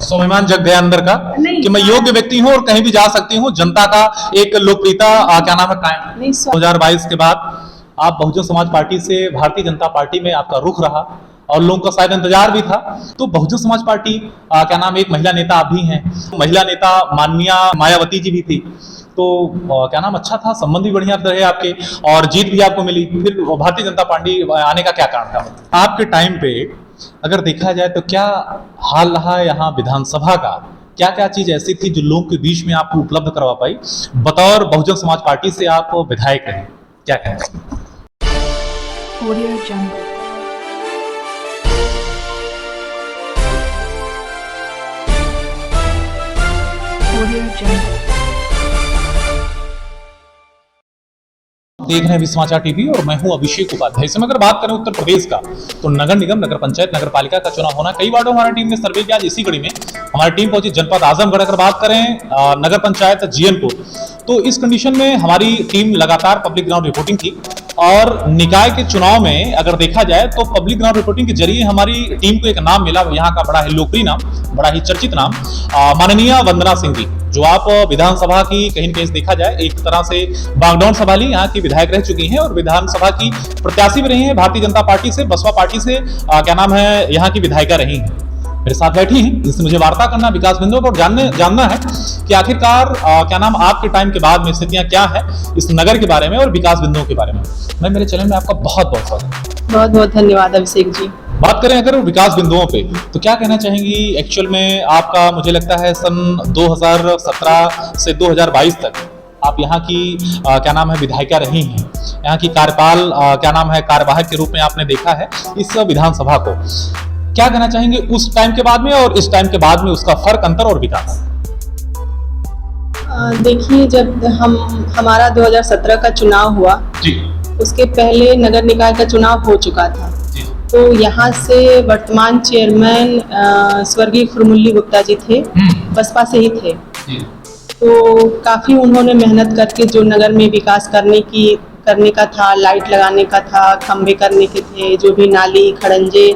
स्वाभिमान जग गया अंदर का कि मैं योग्य व्यक्ति हूँ और कहीं भी जा सकती हूँ। जनता का एक लोकप्रियता क्या नाम है कायम। 2022 के बाद आप बहुजन समाज पार्टी से भारतीय जनता पार्टी में आपका रुख रहा और लोगों का शायद इंतजार भी था। तो बहुजन समाज पार्टी क्या नाम, एक महिला नेता आप भी हैं, महिला नेता माननीय मायावती जी भी थी, तो क्या नाम अच्छा था, संबंध भी बढ़िया रहे आपके और जीत भी आपको मिली। फिर भारतीय जनता पार्टी आने का क्या कारण था? आपके टाइम पे अगर देखा जाए तो क्या हाल रहा यहाँ विधानसभा का, क्या क्या चीज ऐसी थी जो लोगों के बीच में आपको उपलब्ध करवा पाई? बतौर बहुजन समाज पार्टी से आप विधायक रहे, क्या कहें? Audio Jungle. Audio Jungle. देख रहे हैं समाचार टीवी और मैं हूं अभिषेक उपाध्याय। इस समय अगर बात करें उत्तर प्रदेश का तो नगर निगम, नगर पंचायत, नगर पालिका का चुनाव होना, कई वार्डों हमारी टीम ने सर्वे किया। इसी कड़ी में हमारी टीम पहुंची जनपद आजमगढ़। अगर बात करें नगर पंचायत जीएनपुर, तो इस कंडीशन में हमारी टीम लगातार पब्लिक ग्राउंड रिपोर्टिंग की और निकाय के चुनाव में अगर देखा जाए तो पब्लिक ग्राउंड रिपोर्टिंग के जरिए हमारी टीम को एक नाम मिला, यहाँ का बड़ा ही लोकप्रिय नाम, बड़ा ही चर्चित नाम, माननीय वंदना सिंह जी, जो आप विधानसभा की कहीं न कहीं देखा जाए एक तरह से बागडोर संभाली यहाँ की विधायक रह चुकी हैं और विधानसभा की प्रत्याशी भी रही हैं भारतीय जनता पार्टी से, बसपा पार्टी से क्या नाम है यहाँ की विधायिका रही हैं। मेरे साथ बैठी हैं, इससे मुझे वार्ता करना, विकास बिंदुओं पर जानना है कि आखिरकार क्या नाम आपके टाइम के बाद में स्थितियां क्या है इस नगर के बारे में और विकास बिंदुओं के बारे में। मैं मेरे चैनल में आपका बहुत बहुत स्वागत। बहुत बहुत धन्यवाद अभिषेक जी। बात करें अगर विकास बिंदुओं पे तो क्या कहना चाहेंगी? एक्चुअल में आपका मुझे लगता है सन 2017 से 2022 तक आप यहाँ की क्या नाम है विधायिका रही हैं। यहाँ की कार्यपाल क्या नाम है कार्यवाहक के रूप में आपने देखा है इस विधानसभा को। क्या कहना चाहेंगे उस टाइम के बाद में और इस टाइम के बाद में, उसका फर्क, अंतर और विकास? देखिए, जब हमारा 2017 का चुनाव हुआ जी, उसके पहले नगर निकाय का चुनाव हो चुका था। तो यहाँ से वर्तमान चेयरमैन स्वर्गीय खुरमुल्ली गुप्ता जी थे, बसपा से ही थे। तो काफी उन्होंने मेहनत करके जो नगर में विकास करने का था, लाइट लगाने का था, खंबे करने के थे, जो भी नाली खड़ंजे,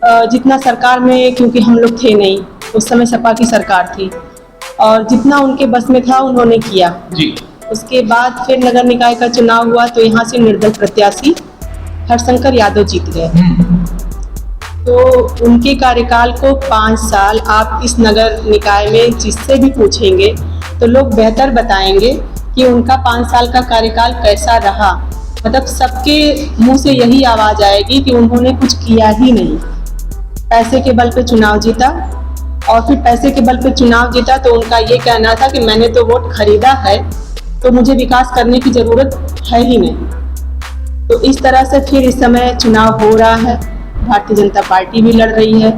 जितना सरकार में, क्योंकि हम लोग थे नहीं उस समय, सपा की सरकार थी, और जितना उनके बस में था उन्होंने किया जी। उसके बाद फिर नगर निकाय का चुनाव हुआ तो यहाँ से निर्दल प्रत्याशी हरशंकर यादव जीत गए। तो उनके कार्यकाल को 5 साल आप इस नगर निकाय में जिससे भी पूछेंगे तो लोग बेहतर बताएंगे कि उनका 5 साल का कार्यकाल कैसा रहा। मतलब सबके मुंह से यही आवाज आएगी कि उन्होंने कुछ किया ही नहीं। पैसे के बल पे चुनाव जीता और फिर पैसे के बल पे चुनाव जीता तो उनका ये कहना था कि मैंने तो वोट खरीदा है तो मुझे विकास करने की जरूरत है ही नहीं। तो इस तरह से फिर इस समय चुनाव हो रहा है। भारतीय जनता पार्टी भी लड़ रही है,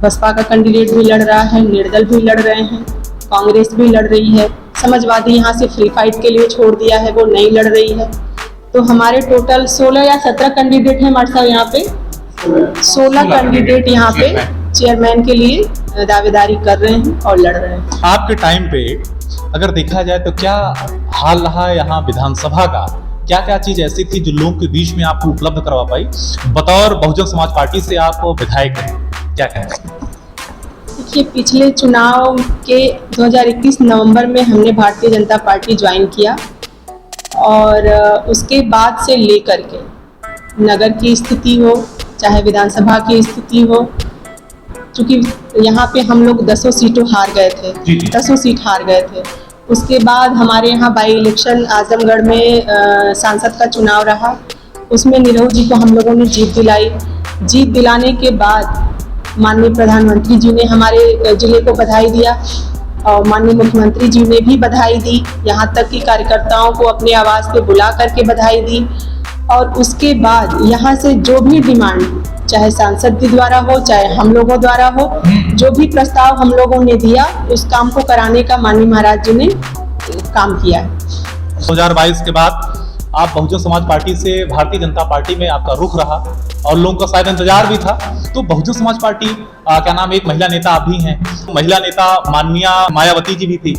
बसपा का कैंडिडेट भी लड़ रहा है, निर्दल भी लड़ रहे हैं, कांग्रेस भी लड़ रही है, समाजवादी यहाँ से फ्री फाइट के लिए छोड़ दिया है, वो नहीं लड़ रही है। तो हमारे टोटल 16 या 17 कैंडिडेट हैं हमारे साथ यहाँ पे। 16 कैंडिडेट यहाँ पे चेयरमैन के लिए दावेदारी कर रहे हैं और लड़ रहे हैं। आपके टाइम पे अगर देखा जाए तो क्या हाल रहा यहाँ विधानसभा का, क्या क्या चीज ऐसी थी जो लोगों के बीच में आपको उपलब्ध करवा पाई? बतौर बहुजन समाज पार्टी से आप विधायक हैं, क्या कहें? देखिए, पिछले चुनाव के 2021 नवंबर में हमने भारतीय जनता पार्टी ज्वाइन किया और उसके बाद से लेकर के नगर की स्थिति हो चाहे विधानसभा की स्थिति हो, चूँकि यहाँ पे हम लोग 10 सीटों हार गए थे, 10 सीट हार गए थे। उसके बाद हमारे यहाँ बाई इलेक्शन आजमगढ़ में सांसद का चुनाव रहा, उसमें निरहू जी को हम लोगों ने जीत दिलाई। जीत दिलाने के बाद माननीय प्रधानमंत्री जी ने हमारे जिले को बधाई दिया और माननीय मुख्यमंत्री जी ने भी बधाई दी, यहाँ तक कि कार्यकर्ताओं को अपने आवाज़ पे बुला करके बधाई दी। और उसके बाद यहाँ से जो भी डिमांड, चाहे सांसद के द्वारा हो चाहे हम लोगों द्वारा हो, जो भी प्रस्ताव हम लोगों ने दिया उस काम को कराने का माननीय महाराज जी ने काम किया है। 2022 के बाद आप बहुजन समाज पार्टी से भारतीय जनता पार्टी में आपका रुख रहा और लोगों का शायद इंतजार भी था। तो बहुजन समाज पार्टी क्या नाम, एक महिला नेता आप भी हैं, महिला नेता माननीय मायावती जी भी थी,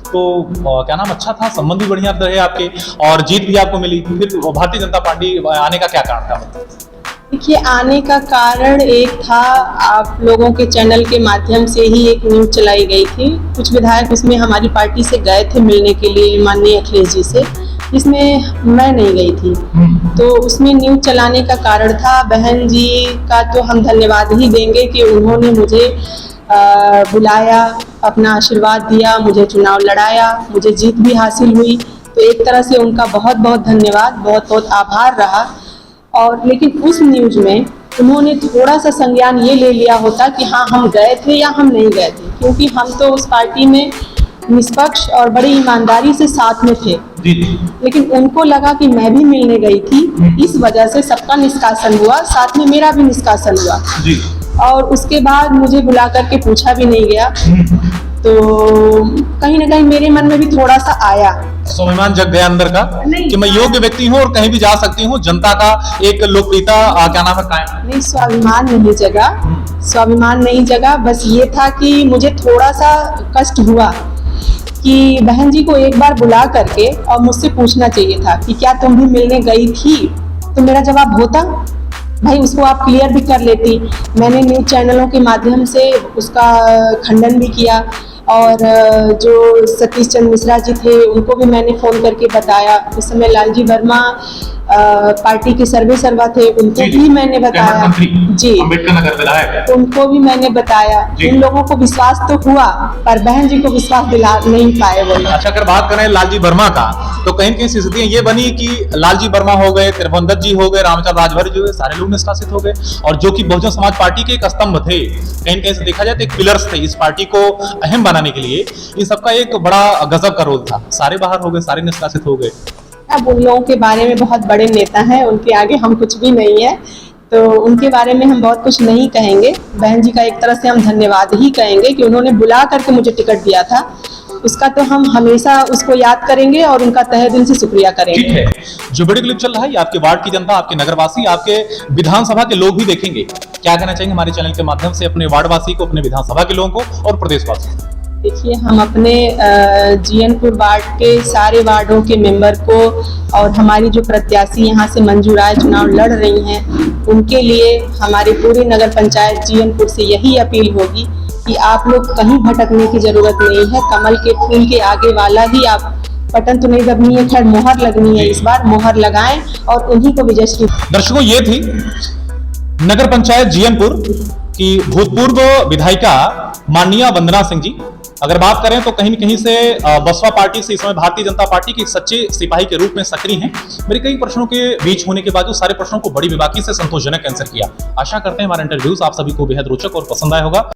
तो क्या नाम अच्छा था, संबंध भी बढ़िया रहे आपके और जीत भी आपको मिली। फिर भारतीय जनता पार्टी आने का क्या कारण था? देखिए, आने का कारण एक था, आप लोगों के चैनल के माध्यम से ही एक न्यूज़ चलाई गई थी। कुछ विधायक उसमें हमारी पार्टी से गए थे मिलने के लिए माननीय अखिलेश जी से, इसमें मैं नहीं गई थी। तो उसमें न्यूज़ चलाने का कारण था, बहन जी का तो हम धन्यवाद ही देंगे कि उन्होंने मुझे बुलाया, अपना आशीर्वाद दिया, मुझे चुनाव लड़ाया, मुझे जीत भी हासिल हुई। तो एक तरह से उनका बहुत बहुत धन्यवाद, बहुत बहुत आभार रहा। और लेकिन उस न्यूज़ में उन्होंने थोड़ा सा संज्ञान ये ले लिया होता कि हाँ हम गए थे या हम नहीं गए थे, क्योंकि हम तो उस पार्टी में निष्पक्ष और बड़ी ईमानदारी से साथ में थे। लेकिन उनको लगा कि मैं भी मिलने गई थी, इस वजह से सबका निष्कासन हुआ, साथ में मेरा भी निष्कासन हुआ। और उसके बाद मुझे बुला करके पूछा भी नहीं गया। तो कहीं ना कहीं मेरे मन में भी थोड़ा सा आया, स्वाभिमान जग गया अंदर का कि मैं योग्य व्यक्ति हूँ और कहीं भी जा सकती हूँ, जनता का एक लोकप्रियता क्या नाम है कायम। नहीं, स्वाभिमान नहीं जगा, स्वाभिमान नहीं जगा। बस ये था कि मुझे थोड़ा सा कष्ट हुआ कि बहन जी को एक बार बुला करके और मुझसे पूछना चाहिए था कि क्या तुम भी मिलने गई थी, तो मेरा जवाब होता भाई, उसको आप क्लियर भी कर लेती। मैंने न्यूज़ चैनलों के माध्यम से उसका खंडन भी किया, और जो सतीश चंद्र मिश्रा जी थे उनको भी मैंने फ़ोन करके बताया। उस समय लालजी वर्मा पार्टी के सर्वे सर्वा थे, उनको भी मैंने बताया जी, अम्बेडकर नगर विधायक, उनको भी मैंने बताया। इन लोगों को विश्वास तो हुआ, पर बहन जी को विश्वास दिला नहीं पाए वो। अच्छा, अगर बात करें लालजी वर्मा का, तो कहीं न कहीं स्थितियां ये बनी कि लालजी वर्मा हो गए, त्रिभुवन जी हो गए, रामचंद्र राजभर जी हो गए, सारे लोग निष्कासित हो गए, और जो कि बहुजन समाज पार्टी के एक स्तंभ थे, कहीं न कहीं से देखा जाए तो एक पिलर्स थे इस पार्टी को अहम बनाने के लिए, इन सबका एक बड़ा गजब का रोल था। सारे बाहर हो गए, सारे निष्कासित हो गए। अब उन लोगों के बारे में बहुत बड़े नेता हैं, उनके आगे हम कुछ भी नहीं है, तो उनके बारे में हम बहुत कुछ नहीं कहेंगे। बहन जी का एक तरह से हम धन्यवाद ही कहेंगे कि उन्होंने बुला करके मुझे टिकट दिया था, उसका तो हम हमेशा उसको याद करेंगे और उनका तहे दिल से शुक्रिया करेंगे। ठीक है, जो वीडियो क्लिप चल रहा है, आपके वार्ड की जनता, आपके नगरवासी, आपके विधानसभा के लोग भी देखेंगे, क्या कहना चाहेंगे हमारे चैनल के माध्यम से अपने वार्डवासी को, अपने विधानसभा के लोगों को और प्रदेशवासियों को? देखिए, हम अपने जीएनपुर वार्ड के सारे वार्डों के मेंबर को और हमारी जो प्रत्याशी यहाँ से मंजू राय चुनाव लड़ रही हैं, उनके लिए हमारी पूरी नगर पंचायत जीएनपुर से यही अपील होगी कि आप लोग कहीं भटकने की जरूरत नहीं है। कमल के फूल के आगे वाला ही आप, बटन तो नहीं दबनी है, खैर मोहर लगनी है, इस बार मोहर लगाएं और उन्हीं को विजयश्री। दर्शकों, ये थी नगर पंचायत जीएनपुर की भूतपूर्व विधायिका माननीय वंदना सिंह जी। अगर बात करें तो कहीं न कहीं से बसपा पार्टी से इस समय भारतीय जनता पार्टी के सच्चे सिपाही के रूप में सक्रिय हैं। मेरे कई प्रश्नों के बीच होने के बावजूद सारे प्रश्नों को बड़ी बेबाकी से संतोषजनक आंसर किया। आशा करते हैं हमारा इंटरव्यूज आप सभी को बेहद रोचक और पसंद आया होगा।